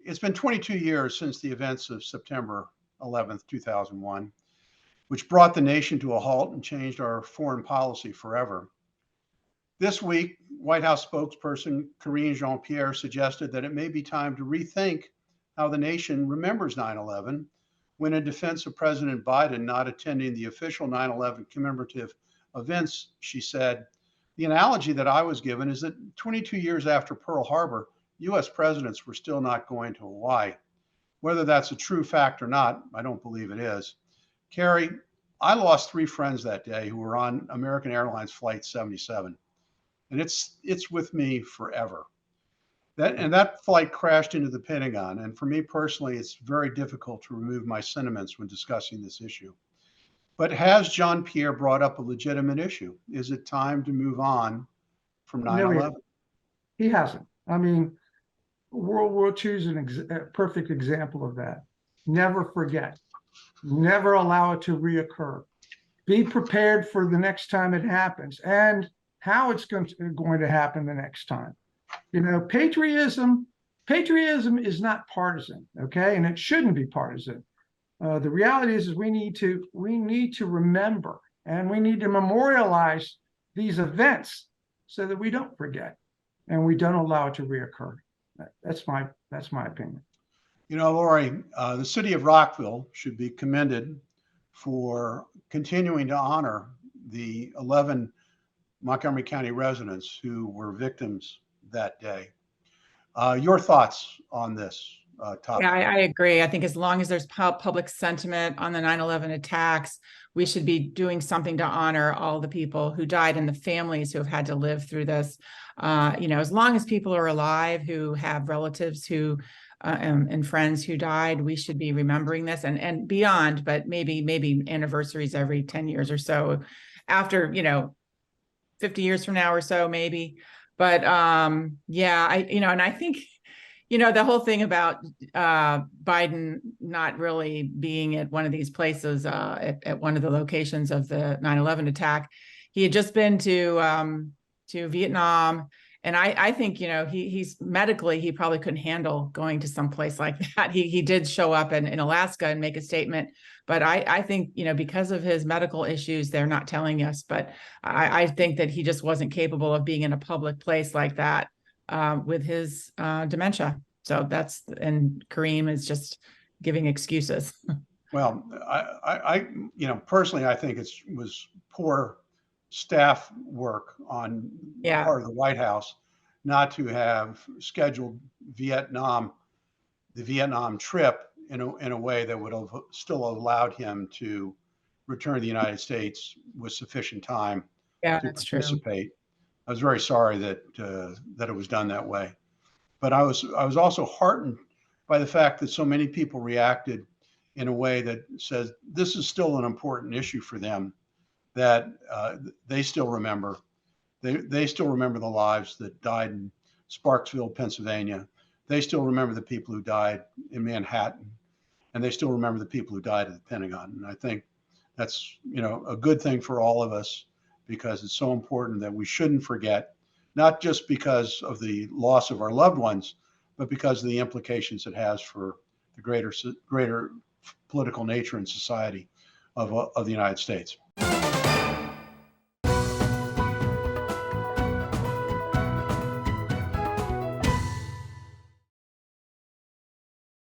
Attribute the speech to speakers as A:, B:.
A: It's been 22 years since the events of September 11th, 2001, which brought the nation to a halt and changed our foreign policy forever. This week, White House spokesperson Karine Jean-Pierre suggested that it may be time to rethink how the nation remembers 9/11 when, in defense of President Biden not attending the official 9/11 commemorative events, she said, the analogy that I was given is that 22 years after Pearl Harbor, US presidents were still not going to Hawaii. Whether that's a true fact or not, I don't believe it is. Cary, I lost 3 friends that day who were on American Airlines Flight 77, and it's with me forever. That flight crashed into the Pentagon, and for me personally, it's very difficult to remove my sentiments when discussing this issue. But has John Pierre brought up a legitimate issue? Is it time to move on from 9/11?
B: He hasn't. I mean, World War II is a perfect example of that. Never forget. Never allow it to reoccur. Be prepared for the next time it happens and how it's going to happen the next time. You know, patriotism is not partisan, okay? And it shouldn't be partisan. The reality is we need to remember and we need to memorialize these events so that we don't forget and we don't allow it to reoccur. That's my opinion.
A: You know, Laurie, the city of Rockville should be commended for continuing to honor the 11 Montgomery County residents who were victims that day. Your thoughts on this topic?
C: Yeah, I agree. I think as long as there's public sentiment on the 9/11 attacks, we should be doing something to honor all the people who died and the families who have had to live through this. You know, as long as people are alive who have relatives who and friends who died, we should be remembering this and beyond, but maybe anniversaries every 10 years or so after, 50 years from now or so, maybe. But yeah, and I think, the whole thing about Biden not really being at one of these places, at one of the locations of the 9/11 attack, he had just been to Vietnam. And I think, he's medically, he probably couldn't handle going to some place like that. He did show up in Alaska and make a statement. But I think, because of his medical issues, they're not telling us. But I think that he just wasn't capable of being in a public place like that with his dementia. So and Kareem is just giving excuses.
A: Well, I personally, I think it was poor staff work on the part of the White House not to have scheduled the Vietnam trip in a way that would have still allowed him to return to the United States with sufficient time to participate. True. I was very sorry that it was done that way, but I was also heartened by the fact that so many people reacted in a way that says this is still an important issue for them, that they still remember. They still remember the lives that died in Sparksville, Pennsylvania. They still remember the people who died in Manhattan, and they still remember the people who died at the Pentagon. And I think that's a good thing for all of us, because it's so important that we shouldn't forget, not just because of the loss of our loved ones, but because of the implications it has for the greater political nature and society of the United States.